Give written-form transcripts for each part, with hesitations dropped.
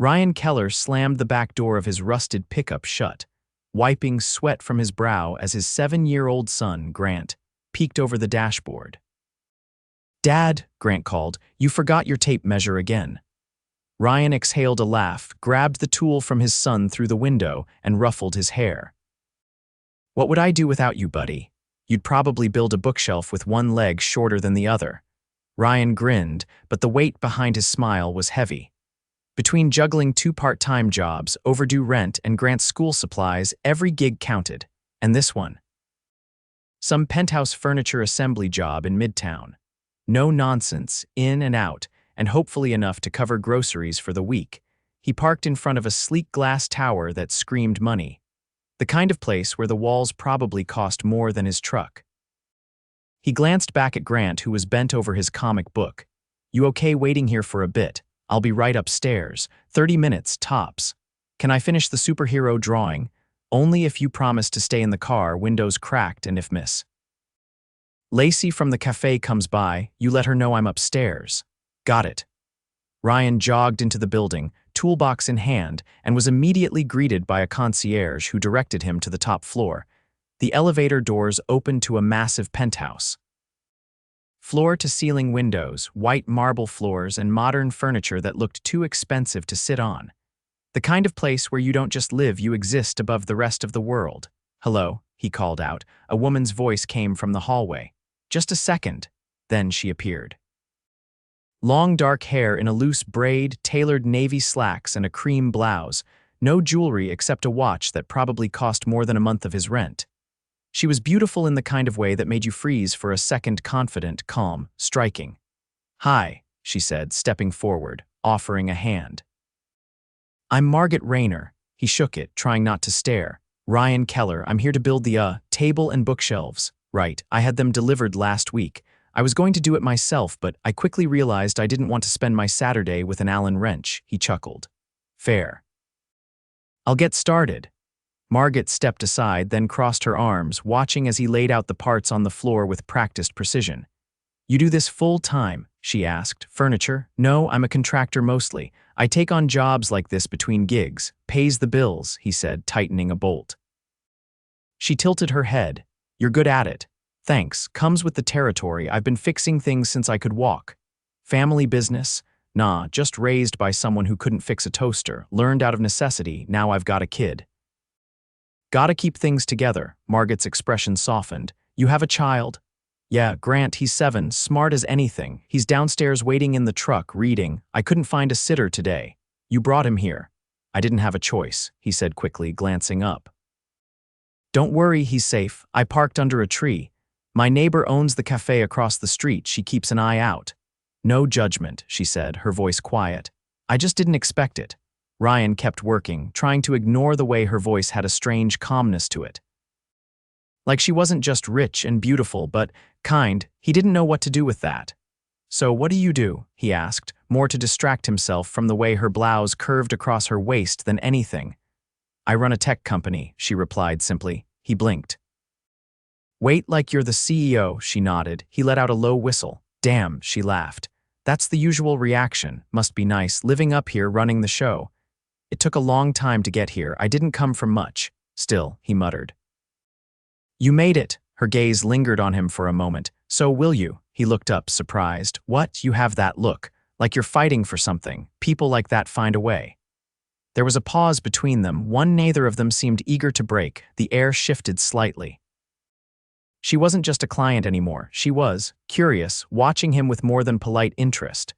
Ryan Keller slammed the back door of his rusted pickup shut, wiping sweat from his brow as his 7-year-old son, Grant, peeked over the dashboard. "Dad," Grant called, "you forgot your tape measure again." Ryan exhaled a laugh, grabbed the tool from his son through the window, and ruffled his hair. "What would I do without you, buddy? You'd probably build a bookshelf with one leg shorter than the other." Ryan grinned, but the weight behind his smile was heavy. Between juggling 2 part-time jobs, overdue rent, and Grant's school supplies, every gig counted. And this one. Some penthouse furniture assembly job in Midtown. No nonsense, in and out, and hopefully enough to cover groceries for the week. He parked in front of a sleek glass tower that screamed money. The kind of place where the walls probably cost more than his truck. He glanced back at Grant, who was bent over his comic book. "You okay waiting here for a bit? I'll be right upstairs. 30 minutes, tops. Can I finish the superhero drawing? Only if you promise to stay in the car, windows cracked, and if Miss Lacey from the cafe comes by, you let her know I'm upstairs." "Got it." Ryan jogged into the building, toolbox in hand, and was immediately greeted by a concierge who directed him to the top floor. The elevator doors opened to a massive penthouse. Floor-to-ceiling windows, white marble floors, and modern furniture that looked too expensive to sit on. The kind of place where you don't just live, you exist above the rest of the world. "Hello," he called out. A woman's voice came from the hallway. "Just a second." Then she appeared. Long dark hair in a loose braid, tailored navy slacks, and a cream blouse. No jewelry except a watch that probably cost more than a month of his rent. She was beautiful in the kind of way that made you freeze for a second, confident, calm, striking. "Hi," she said, stepping forward, offering a hand. "I'm Margot Rayner." He shook it, trying not to stare. "Ryan Keller, I'm here to build the, table and bookshelves." "Right, I had them delivered last week. I was going to do it myself, but I quickly realized I didn't want to spend my Saturday with an Allen wrench," he chuckled. "Fair. I'll get started." Margot stepped aside, then crossed her arms, watching as he laid out the parts on the floor with practiced precision. "You do this full-time?" she asked. "Furniture?" "No, I'm a contractor mostly. I take on jobs like this between gigs. Pays the bills," he said, tightening a bolt. She tilted her head. "You're good at it." "Thanks. Comes with the territory. I've been fixing things since I could walk." "Family business?" "Nah, just raised by someone who couldn't fix a toaster. Learned out of necessity. Now I've got a kid." "Gotta keep things together." Margot's expression softened. "You have a child?" "Yeah, Grant, he's 7, smart as anything. He's downstairs waiting in the truck, reading. I couldn't find a sitter today." "You brought him here." "I didn't have a choice," he said quickly, glancing up. "Don't worry, he's safe. I parked under a tree. My neighbor owns the cafe across the street. She keeps an eye out." "No judgment," she said, her voice quiet. "I just didn't expect it." Ryan kept working, trying to ignore the way her voice had a strange calmness to it. Like she wasn't just rich and beautiful, but kind. He didn't know what to do with that. "So what do you do?" he asked, more to distract himself from the way her blouse curved across her waist than anything. "I run a tech company," she replied simply. He blinked. "Wait, like you're the CEO," she nodded. He let out a low whistle. "Damn," she laughed. "That's the usual reaction. Must be nice, living up here, running the show." "It took a long time to get here. I didn't come from much." "Still," he muttered. "You made it." Her gaze lingered on him for a moment. "So will you?" He looked up, surprised. "What? You have that look. Like you're fighting for something. People like that find a way." There was a pause between them. Neither of them seemed eager to break. The air shifted slightly. She wasn't just a client anymore. She was, curious, watching him with more than polite interest.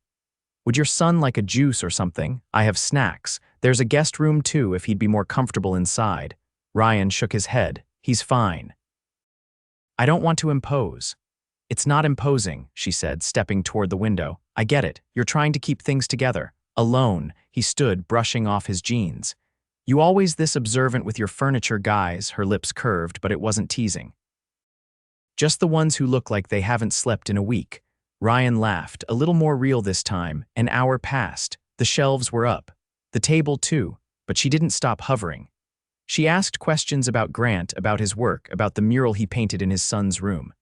"Would your son like a juice or something? I have snacks. There's a guest room too if he'd be more comfortable inside." Ryan shook his head. "He's fine." "I don't want to impose." "It's not imposing," she said, stepping toward the window. "I get it. You're trying to keep things together." Alone, he stood, brushing off his jeans. "You always this observant with your furniture guys," her lips curved, but it wasn't teasing. "Just the ones who look like they haven't slept in a week." Ryan laughed, a little more real this time. An hour passed. The shelves were up. The table too, but she didn't stop hovering. She asked questions about Grant, about his work, about the mural he painted in his son's room.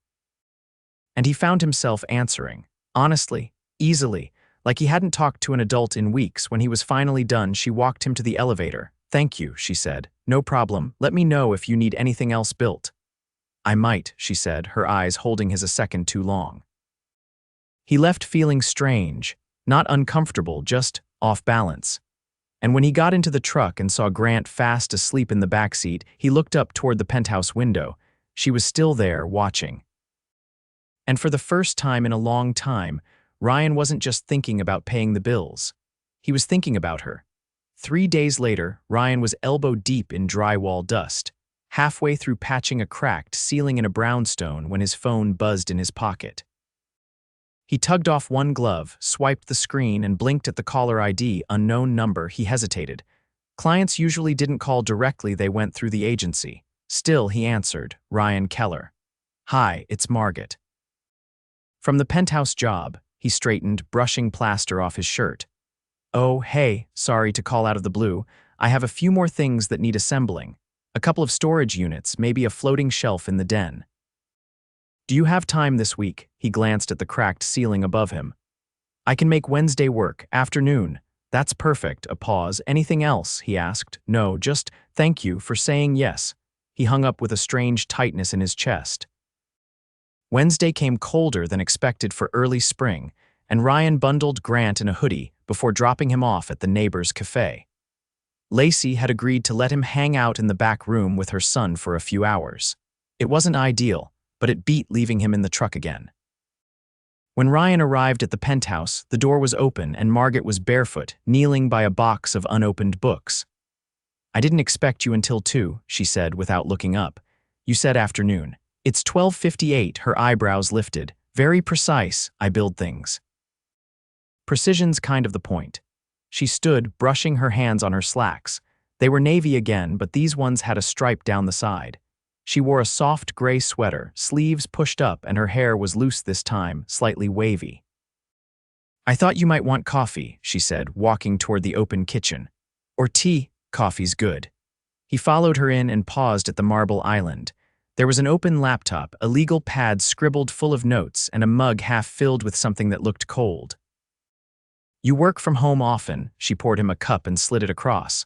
And he found himself answering, honestly, easily, Like he hadn't talked to an adult in weeks. When he was finally done, she walked him to the elevator. "Thank you," she said. "No problem. Let me know if you need anything else built." "I might," she said, her eyes holding his a second too long. He left feeling strange, not uncomfortable, just off balance. And when he got into the truck and saw Grant fast asleep in the backseat, he looked up toward the penthouse window. She was still there, watching. And for the first time in a long time, Ryan wasn't just thinking about paying the bills. He was thinking about her. 3 days later, Ryan was elbow-deep in drywall dust, halfway through patching a cracked ceiling in a brownstone when his phone buzzed in his pocket. He tugged off one glove, swiped the screen, and blinked at the caller ID, unknown number. He hesitated. Clients usually didn't call directly, they went through the agency. Still, he answered, Ryan Keller. "Hi, it's Margot." From the penthouse job, he straightened, brushing plaster off his shirt. "Oh, hey, sorry to call out of the blue. I have a few more things that need assembling. A couple of storage units, maybe a floating shelf in the den." "Do you have time this week?" He glanced at the cracked ceiling above him. "I can make Wednesday work, afternoon." "That's perfect." A pause. "Anything else?" he asked. "No, just thank you for saying yes." He hung up with a strange tightness in his chest. Wednesday came colder than expected for early spring, and Ryan bundled Grant in a hoodie before dropping him off at the neighbor's cafe. Lacey had agreed to let him hang out in the back room with her son for a few hours. It wasn't ideal, but it beat leaving him in the truck again. When Ryan arrived at the penthouse, the door was open and Margot was barefoot, kneeling by a box of unopened books. "I didn't expect you until 2, she said without looking up. "You said afternoon." "It's 12:58, her eyebrows lifted. "Very precise, I build things." Precision's kind of the point. She stood, brushing her hands on her slacks. They were navy again, but these ones had a stripe down the side. She wore a soft gray sweater, sleeves pushed up, and her hair was loose this time, slightly wavy. "I thought you might want coffee," she said, walking toward the open kitchen. "Or tea. Coffee's good." He followed her in and paused at the marble island. There was an open laptop, a legal pad scribbled full of notes, and a mug half filled with something that looked cold. "You work from home often?" She poured him a cup and slid it across.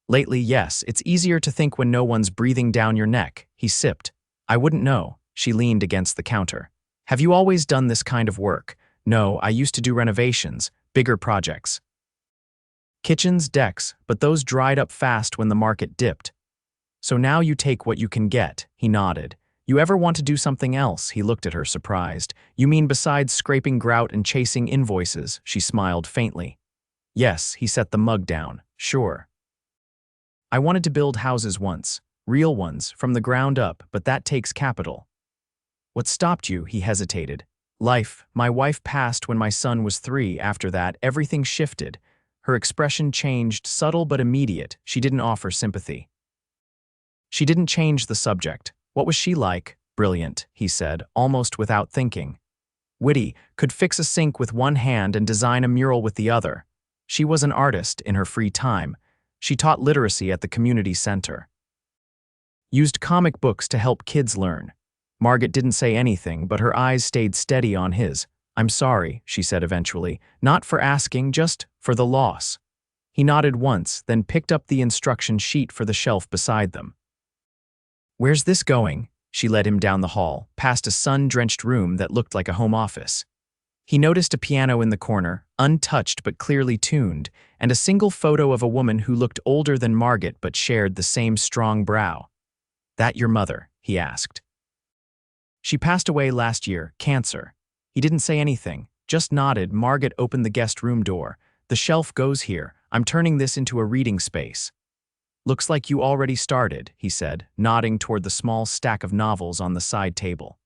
"Lately, yes. It's easier to think when no one's breathing down your neck." He sipped. "I wouldn't know." She leaned against the counter. "Have you always done this kind of work?" "No, I used to do renovations, bigger projects. Kitchens, decks, but those dried up fast when the market dipped." "So now you take what you can get." He nodded. "You ever want to do something else?" He looked at her, surprised. "You mean besides scraping grout and chasing invoices?" She smiled faintly. "Yes." He set the mug down. "Sure. I wanted to build houses once, real ones, from the ground up, but that takes capital." "What stopped you?" He hesitated. "Life. My wife passed when my son was 3. After that, everything shifted." Her expression changed, subtle but immediate. She didn't offer sympathy. She didn't change the subject. "What was she like?" "Brilliant," he said, almost without thinking. "Witty, could fix a sink with one hand and design a mural with the other. She was an artist in her free time. She taught literacy at the community center. Used comic books to help kids learn." Margot didn't say anything, but her eyes stayed steady on his. "I'm sorry," she said eventually. "Not for asking, just for the loss." He nodded once, then picked up the instruction sheet for the shelf beside them. "Where's this going?" She led him down the hall, past a sun-drenched room that looked like a home office. He noticed a piano in the corner, untouched but clearly tuned, and a single photo of a woman who looked older than Margot but shared the same strong brow. "That your mother?" he asked. "She passed away last year, cancer." He didn't say anything, just nodded. Margot opened the guest room door. "The shelf goes here. I'm turning this into a reading space." "Looks like you already started," he said, nodding toward the small stack of novels on the side table.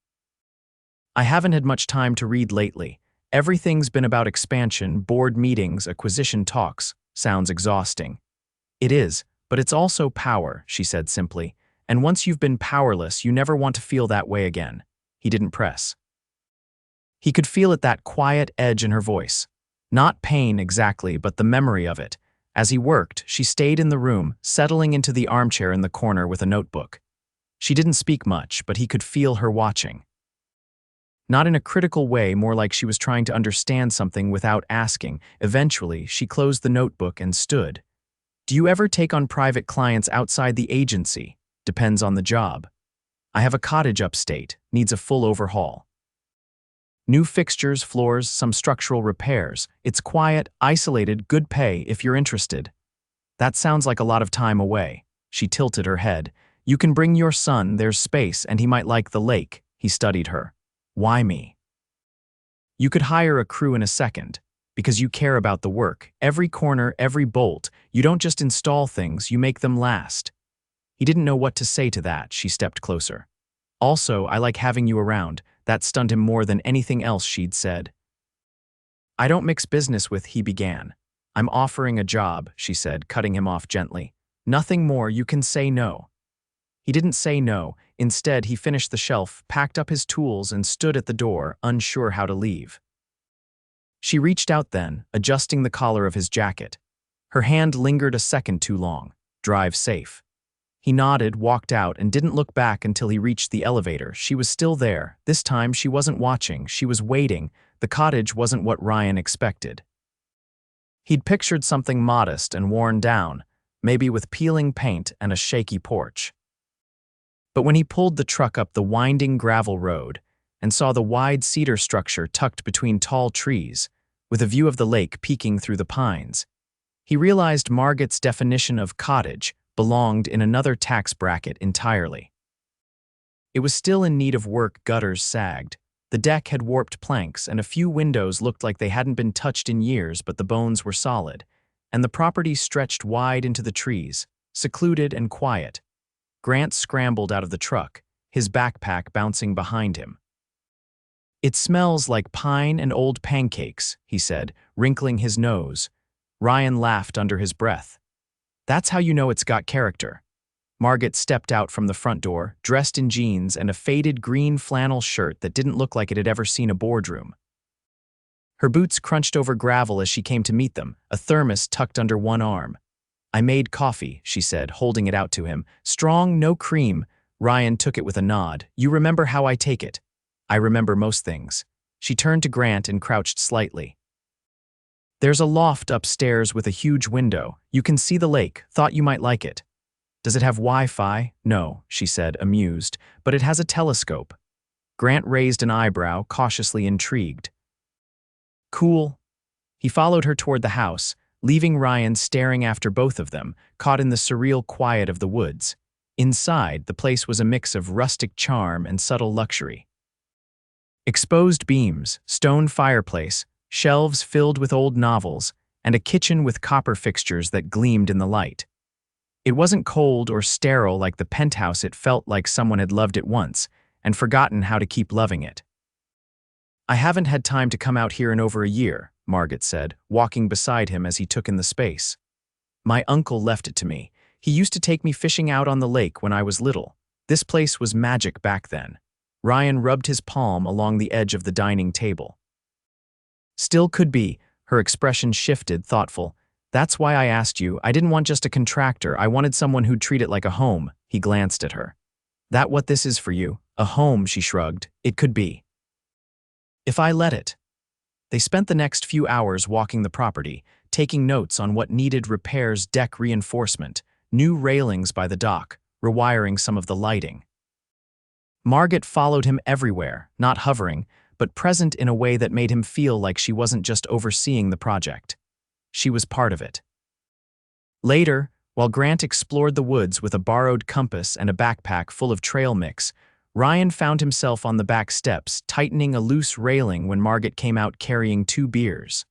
"I haven't had much time to read lately. Everything's been about expansion, board meetings, acquisition talks." "Sounds exhausting." "It is, but it's also power," she said simply. "And once you've been powerless, you never want to feel that way again." He didn't press. He could feel it, that quiet edge in her voice. Not pain exactly, but the memory of it. As he worked, she stayed in the room, settling into the armchair in the corner with a notebook. She didn't speak much, but he could feel her watching. Not in a critical way, more like she was trying to understand something without asking. Eventually, she closed the notebook and stood. Do you ever take on private clients outside the agency? Depends on the job. I have a cottage upstate, needs a full overhaul. New fixtures, floors, some structural repairs. It's quiet, isolated, good pay if you're interested. That sounds like a lot of time away. She tilted her head. You can bring your son, there's space, and he might like the lake. He studied her. Why me? You could hire a crew in a second. Because you care about the work. Every corner, every bolt. You don't just install things, you make them last. He didn't know what to say to that. She stepped closer. Also, I like having you around. That stunned him more than anything else she'd said. I don't mix business with, he began. I'm offering a job, she said, cutting him off gently. Nothing more, you can say no. He didn't say no. Instead, he finished the shelf, packed up his tools, and stood at the door, unsure how to leave. She reached out then, adjusting the collar of his jacket. Her hand lingered a second too long. Drive safe. He nodded, walked out, and didn't look back until he reached the elevator. She was still there. This time, she wasn't watching. She was waiting. The cottage wasn't what Ryan expected. He'd pictured something modest and worn down, maybe with peeling paint and a shaky porch. But when he pulled the truck up the winding gravel road and saw the wide cedar structure tucked between tall trees, with a view of the lake peeking through the pines, he realized Margot's definition of cottage belonged in another tax bracket entirely. It was still in need of work. Gutters sagged. The deck had warped planks, and a few windows looked like they hadn't been touched in years, but the bones were solid, and the property stretched wide into the trees, secluded and quiet. Grant scrambled out of the truck, his backpack bouncing behind him. It smells like pine and old pancakes, he said, wrinkling his nose. Ryan laughed under his breath. That's how you know it's got character. Margot stepped out from the front door, dressed in jeans and a faded green flannel shirt that didn't look like it had ever seen a boardroom. Her boots crunched over gravel as she came to meet them, a thermos tucked under one arm. I made coffee, she said, holding it out to him. Strong, no cream. Ryan took it with a nod. You remember how I take it? I remember most things. She turned to Grant and crouched slightly. There's a loft upstairs with a huge window. You can see the lake. Thought you might like it. Does it have Wi-Fi? No, she said, amused, but it has a telescope. Grant raised an eyebrow, cautiously intrigued. Cool. He followed her toward the house, leaving Ryan staring after both of them, caught in the surreal quiet of the woods. Inside, the place was a mix of rustic charm and subtle luxury. Exposed beams, stone fireplace, shelves filled with old novels, and a kitchen with copper fixtures that gleamed in the light. It wasn't cold or sterile like the penthouse. It felt like someone had loved it once and forgotten how to keep loving it. I haven't had time to come out here in over a year, Margot said, walking beside him as he took in the space. My uncle left it to me. He used to take me fishing out on the lake when I was little. This place was magic back then. Ryan rubbed his palm along the edge of the dining table. Still could be. Her expression shifted, thoughtful. That's why I asked you. I didn't want just a contractor. I wanted someone who'd treat it like a home. He glanced at her. That what this is for you? A home, she shrugged. It could be. If I let it. They spent the next few hours walking the property, taking notes on what needed repairs, deck reinforcement, new railings by the dock, rewiring some of the lighting. Margot followed him everywhere, not hovering, but present in a way that made him feel like she wasn't just overseeing the project. She was part of it. Later, while Grant explored the woods with a borrowed compass and a backpack full of trail mix, Ryan found himself on the back steps, tightening a loose railing when Margot came out carrying 2 beers.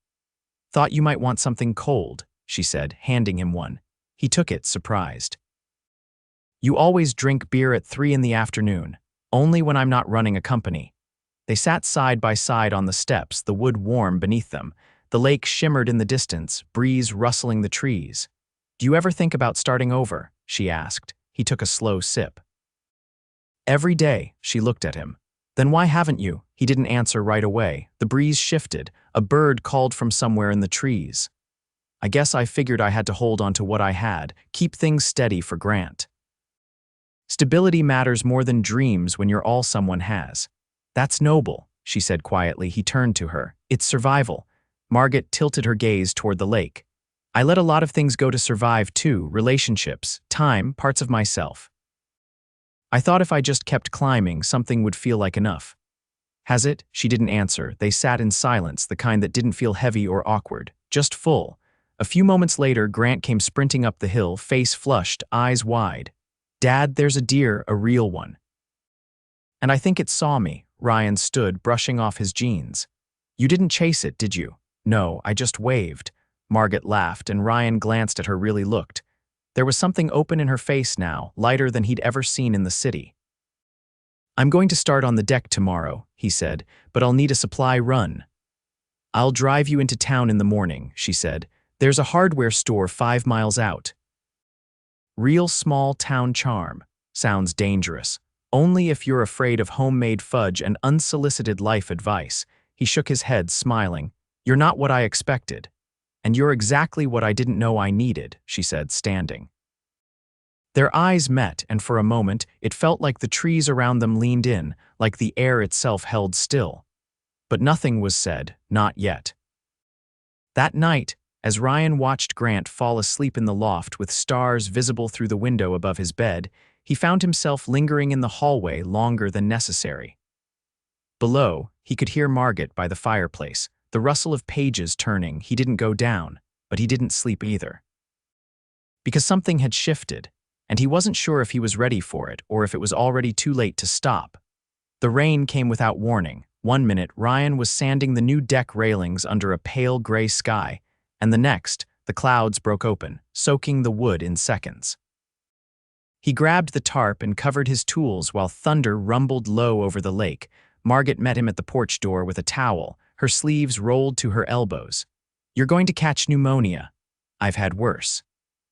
Thought you might want something cold, she said, handing him one. He took it, surprised. You always drink beer at 3 in the afternoon, only when I'm not running a company. They sat side by side on the steps, the wood warm beneath them. The lake shimmered in the distance, breeze rustling the trees. Do you ever think about starting over? She asked. He took a slow sip. Every day, she looked at him. Then why haven't you? He didn't answer right away. The breeze shifted. A bird called from somewhere in the trees. I guess I figured I had to hold on to what I had, keep things steady for Grant. Stability matters more than dreams when you're all someone has. That's noble, she said quietly. He turned to her. It's survival. Margot tilted her gaze toward the lake. I let a lot of things go to survive too, relationships, time, parts of myself. I thought if I just kept climbing, something would feel like enough. Has it? She didn't answer. They sat in silence, the kind that didn't feel heavy or awkward, just full. A few moments later, Grant came sprinting up the hill, face flushed, eyes wide. Dad, there's a deer, a real one. And I think it saw me. Ryan stood, brushing off his jeans. You didn't chase it, did you? No, I just waved. Margot laughed, and Ryan glanced at her, really looked. There was something open in her face now, lighter than he'd ever seen in the city. I'm going to start on the deck tomorrow, he said, but I'll need a supply run. I'll drive you into town in the morning, she said. There's a hardware store 5 miles out. Real small town charm. Sounds dangerous. Only if you're afraid of homemade fudge and unsolicited life advice. He shook his head, smiling. You're not what I expected. And you're exactly what I didn't know I needed, she said, standing. Their eyes met, and for a moment, it felt like the trees around them leaned in, like the air itself held still. But nothing was said, not yet. That night, as Ryan watched Grant fall asleep in the loft with stars visible through the window above his bed, he found himself lingering in the hallway longer than necessary. Below, he could hear Margot by the fireplace, the rustle of pages turning. He didn't go down, but he didn't sleep either. Because something had shifted, and he wasn't sure if he was ready for it or if it was already too late to stop. The rain came without warning. 1 minute, Ryan was sanding the new deck railings under a pale gray sky, and the next, the clouds broke open, soaking the wood in seconds. He grabbed the tarp and covered his tools while thunder rumbled low over the lake. Margot met him at the porch door with a towel, her sleeves rolled to her elbows. You're going to catch pneumonia. I've had worse.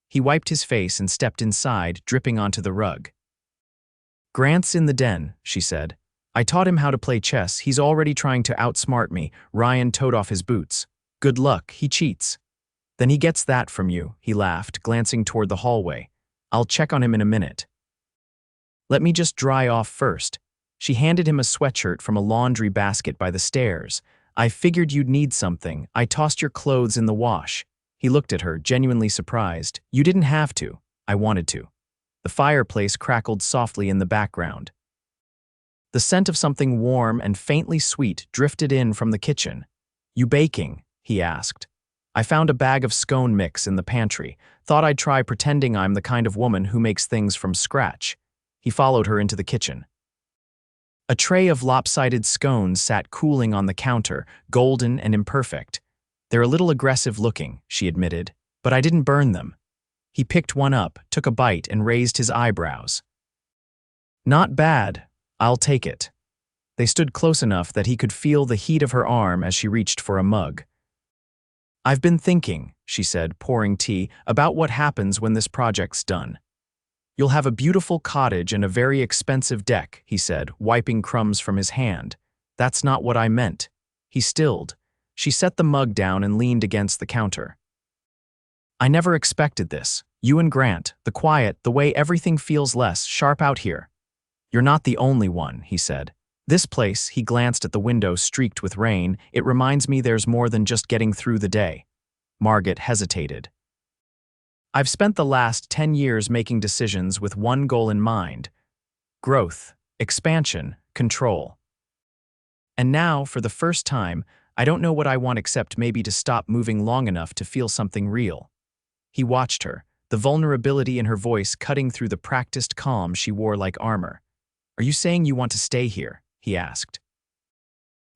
He wiped his face and stepped inside, dripping onto the rug. Grant's in the den, she said. I taught him how to play chess. He's already trying to outsmart me. Ryan toed off his boots. Good luck, he cheats. Then he gets that from you, he laughed, glancing toward the hallway. I'll check on him in a minute. Let me just dry off first. She handed him a sweatshirt from a laundry basket by the stairs. I figured you'd need something. I tossed your clothes in the wash. He looked at her, genuinely surprised. You didn't have to. I wanted to. The fireplace crackled softly in the background. The scent of something warm and faintly sweet drifted in from the kitchen. You baking? He asked. I found a bag of scone mix in the pantry. Thought I'd try pretending I'm the kind of woman who makes things from scratch. He followed her into the kitchen. A tray of lopsided scones sat cooling on the counter, golden and imperfect. They're a little aggressive looking, she admitted, but I didn't burn them. He picked one up, took a bite, and raised his eyebrows. Not bad. I'll take it. They stood close enough that he could feel the heat of her arm as she reached for a mug. I've been thinking, she said, pouring tea, about what happens when this project's done. You'll have a beautiful cottage and a very expensive deck, he said, wiping crumbs from his hand. That's not what I meant. He stilled. She set the mug down and leaned against the counter. I never expected this. You and Grant, the quiet, the way everything feels less sharp out here. You're not the only one, he said. This place, he glanced at the window streaked with rain, it reminds me there's more than just getting through the day. Margot hesitated. I've spent the last 10 years making decisions with one goal in mind. Growth, expansion, control. And now, for the first time, I don't know what I want except maybe to stop moving long enough to feel something real. He watched her, the vulnerability in her voice cutting through the practiced calm she wore like armor. Are you saying you want to stay here? He asked.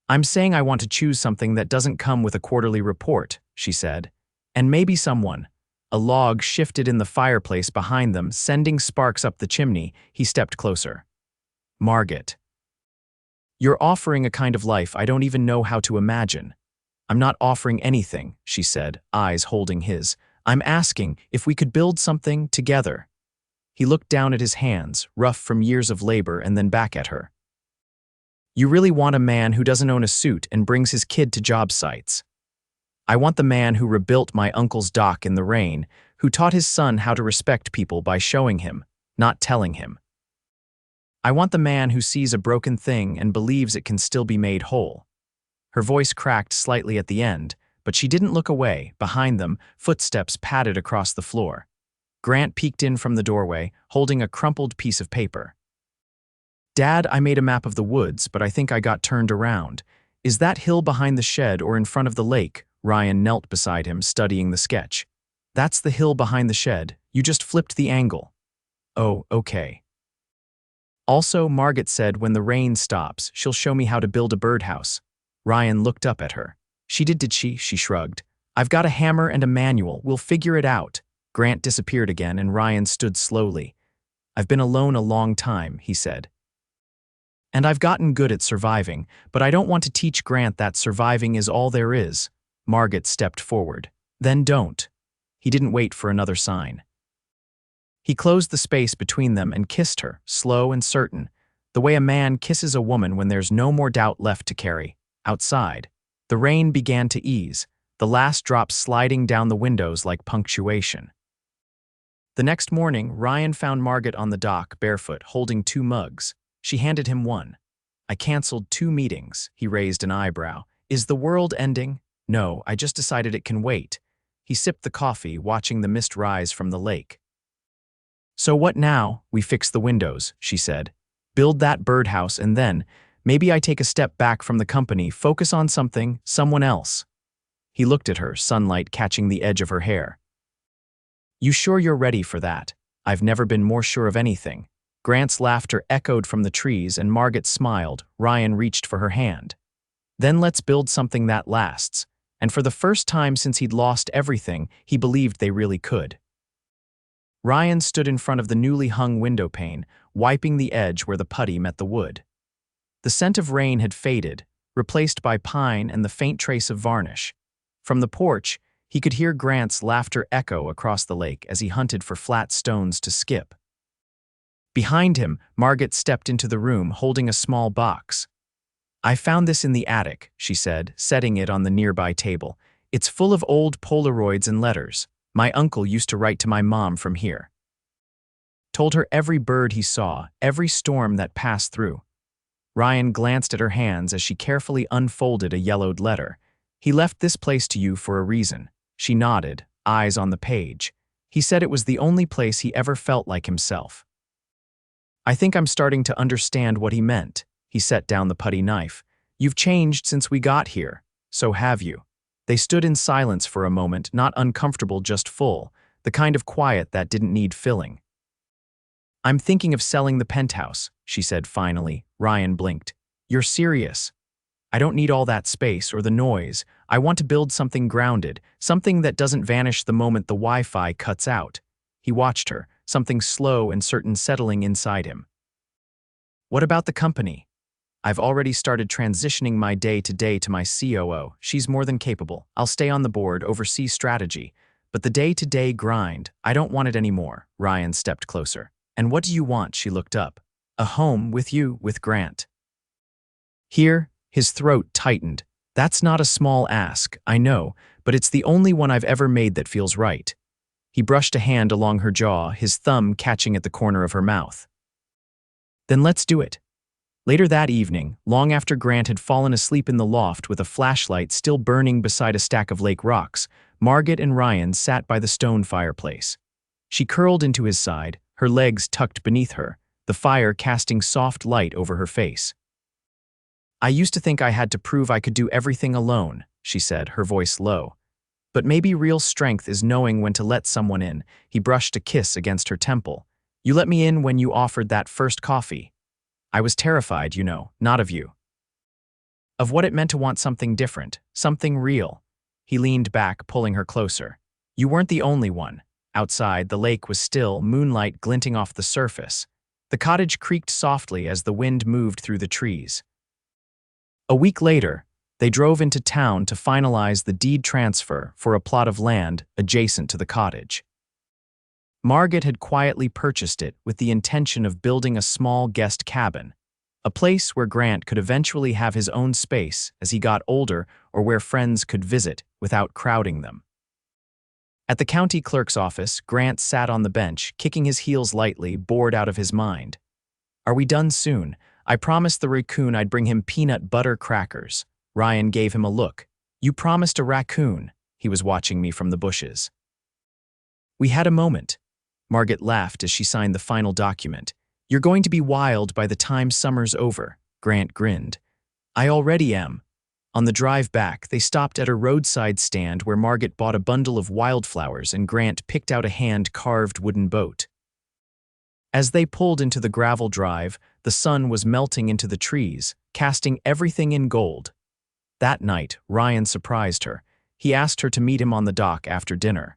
I'm saying I want to choose something that doesn't come with a quarterly report, she said. And maybe someone. A log shifted in the fireplace behind them, sending sparks up the chimney. He stepped closer. Margot. You're offering a kind of life I don't even know how to imagine. I'm not offering anything, she said, eyes holding his. I'm asking if we could build something together. He looked down at his hands, rough from years of labor, and then back at her. You really want a man who doesn't own a suit and brings his kid to job sites. I want the man who rebuilt my uncle's dock in the rain, who taught his son how to respect people by showing him, not telling him. I want the man who sees a broken thing and believes it can still be made whole. Her voice cracked slightly at the end, but she didn't look away. Behind them, footsteps padded across the floor. Grant peeked in from the doorway, holding a crumpled piece of paper. Dad, I made a map of the woods, but I think I got turned around. Is that hill behind the shed or in front of the lake? Ryan knelt beside him, studying the sketch. That's the hill behind the shed. You just flipped the angle. Oh, okay. Also, Margot said when the rain stops, she'll show me how to build a birdhouse. Ryan looked up at her. She did she? She shrugged. I've got a hammer and a manual. We'll figure it out. Grant disappeared again and Ryan stood slowly. I've been alone a long time, he said. And I've gotten good at surviving, but I don't want to teach Grant that surviving is all there is. Margot stepped forward. Then don't. He didn't wait for another sign. He closed the space between them and kissed her, slow and certain, the way a man kisses a woman when there's no more doubt left to carry. Outside, the rain began to ease, the last drops sliding down the windows like punctuation. The next morning, Ryan found Margot on the dock, barefoot, holding 2 mugs. She handed him one. I canceled 2 meetings, he raised an eyebrow. Is the world ending? No, I just decided it can wait. He sipped the coffee, watching the mist rise from the lake. So what now? We fix the windows, she said. Build that birdhouse and then, maybe I take a step back from the company, focus on someone else. He looked at her, sunlight catching the edge of her hair. You sure you're ready for that? I've never been more sure of anything. Grant's laughter echoed from the trees and Margot smiled. Ryan reached for her hand. Then let's build something that lasts. And for the first time since he'd lost everything, he believed they really could. Ryan stood in front of the newly hung window pane, wiping the edge where the putty met the wood. The scent of rain had faded, replaced by pine and the faint trace of varnish. From the porch, he could hear Grant's laughter echo across the lake as he hunted for flat stones to skip. Behind him, Margot stepped into the room holding a small box. I found this in the attic, she said, setting it on the nearby table. It's full of old Polaroids and letters. My uncle used to write to my mom from here. Told her every bird he saw, every storm that passed through. Ryan glanced at her hands as she carefully unfolded a yellowed letter. He left this place to you for a reason. She nodded, eyes on the page. He said it was the only place he ever felt like himself. I think I'm starting to understand what he meant. He set down the putty knife. You've changed since we got here. So have you. They stood in silence for a moment, not uncomfortable, just full, the kind of quiet that didn't need filling. I'm thinking of selling the penthouse, she said finally. Ryan blinked. You're serious? I don't need all that space or the noise. I want to build something grounded, something that doesn't vanish the moment the Wi-Fi cuts out. He watched her, something slow and certain settling inside him. What about the company? I've already started transitioning my day-to-day to my COO. She's more than capable. I'll stay on the board, oversee strategy. But the day-to-day grind, I don't want it anymore. Ryan stepped closer. And what do you want? She looked up. A home with you, with Grant. Here, his throat tightened. That's not a small ask, I know, but it's the only one I've ever made that feels right. He brushed a hand along her jaw, his thumb catching at the corner of her mouth. Then let's do it. Later that evening, long after Grant had fallen asleep in the loft with a flashlight still burning beside a stack of lake rocks, Margot and Ryan sat by the stone fireplace. She curled into his side, her legs tucked beneath her, the fire casting soft light over her face. I used to think I had to prove I could do everything alone, she said, her voice low. But maybe real strength is knowing when to let someone in. He brushed a kiss against her temple. You let me in when you offered that first coffee. I was terrified, you know, not of you. Of what it meant to want something different, something real. He leaned back, pulling her closer. You weren't the only one. Outside, the lake was still, moonlight glinting off the surface. The cottage creaked softly as the wind moved through the trees. A week later, they drove into town to finalize the deed transfer for a plot of land adjacent to the cottage. Margot had quietly purchased it with the intention of building a small guest cabin, a place where Grant could eventually have his own space as he got older or where friends could visit without crowding them. At the county clerk's office, Grant sat on the bench, kicking his heels lightly, bored out of his mind. Are we done soon? I promised the raccoon I'd bring him peanut butter crackers. Ryan gave him a look. You promised a raccoon. He was watching me from the bushes. We had a moment. Margot laughed as she signed the final document. You're going to be wild by the time summer's over, Grant grinned. I already am. On the drive back, they stopped at a roadside stand where Margot bought a bundle of wildflowers and Grant picked out a hand-carved wooden boat. As they pulled into the gravel drive, the sun was melting into the trees, casting everything in gold. That night, Ryan surprised her. He asked her to meet him on the dock after dinner.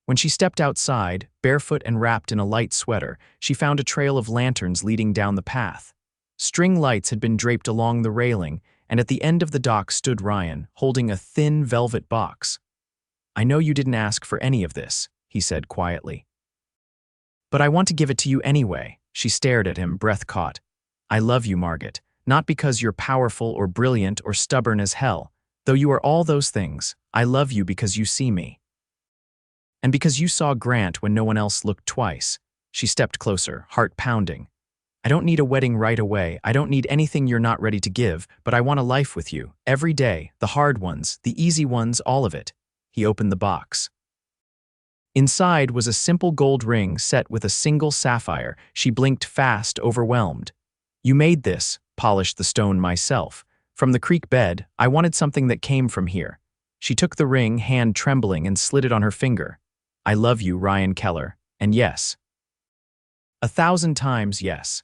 When she stepped outside, barefoot and wrapped in a light sweater, she found a trail of lanterns leading down the path. String lights had been draped along the railing, and at the end of the dock stood Ryan, holding a thin velvet box. I know you didn't ask for any of this, he said quietly. But I want to give it to you anyway. She stared at him, breath caught. I love you, Margot, not because you're powerful or brilliant or stubborn as hell. Though you are all those things, I love you because you see me. And because you saw Grant when no one else looked twice. She stepped closer, heart pounding. I don't need a wedding right away. I don't need anything you're not ready to give, but I want a life with you. Every day, the hard ones, the easy ones, all of it. He opened the box. Inside was a simple gold ring set with a single sapphire. She blinked fast, overwhelmed. You made this, polished the stone myself. From the creek bed, I wanted something that came from here. She took the ring, hand trembling, and slid it on her finger. I love you, Ryan Keller, and yes. 1,000 times yes.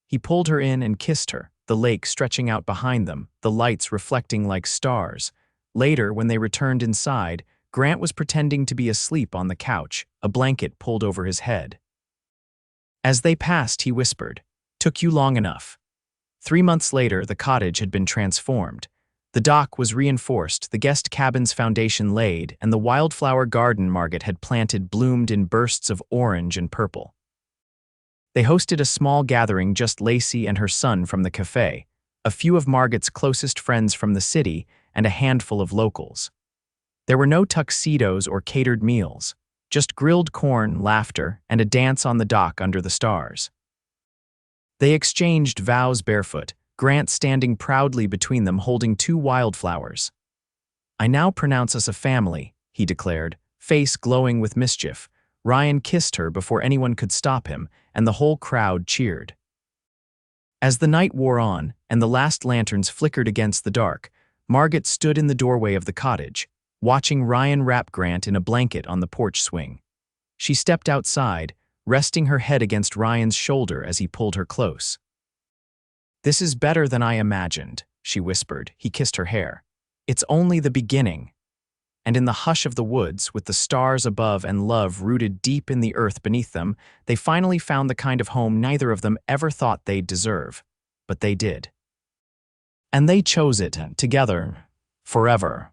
He pulled her in and kissed her, the lake stretching out behind them, the lights reflecting like stars. Later, when they returned inside, Grant was pretending to be asleep on the couch, a blanket pulled over his head. As they passed, he whispered, "Took you long enough." 3 months later, the cottage had been transformed. The dock was reinforced, the guest cabin's foundation laid, and the wildflower garden Margot had planted bloomed in bursts of orange and purple. They hosted a small gathering, just Lacey and her son from the cafe, a few of Margot's closest friends from the city, and a handful of locals. There were no tuxedos or catered meals, just grilled corn, laughter, and a dance on the dock under the stars. They exchanged vows barefoot, Grant standing proudly between them holding 2 wildflowers. I now pronounce us a family, he declared, face glowing with mischief. Ryan kissed her before anyone could stop him, and the whole crowd cheered. As the night wore on, and the last lanterns flickered against the dark, Margot stood in the doorway of the cottage, watching Ryan wrap Grant in a blanket on the porch swing. She stepped outside, resting her head against Ryan's shoulder as he pulled her close. This is better than I imagined, she whispered. He kissed her hair. It's only the beginning. And in the hush of the woods, with the stars above and love rooted deep in the earth beneath them, they finally found the kind of home neither of them ever thought they'd deserve. But they did. And they chose it, together, forever.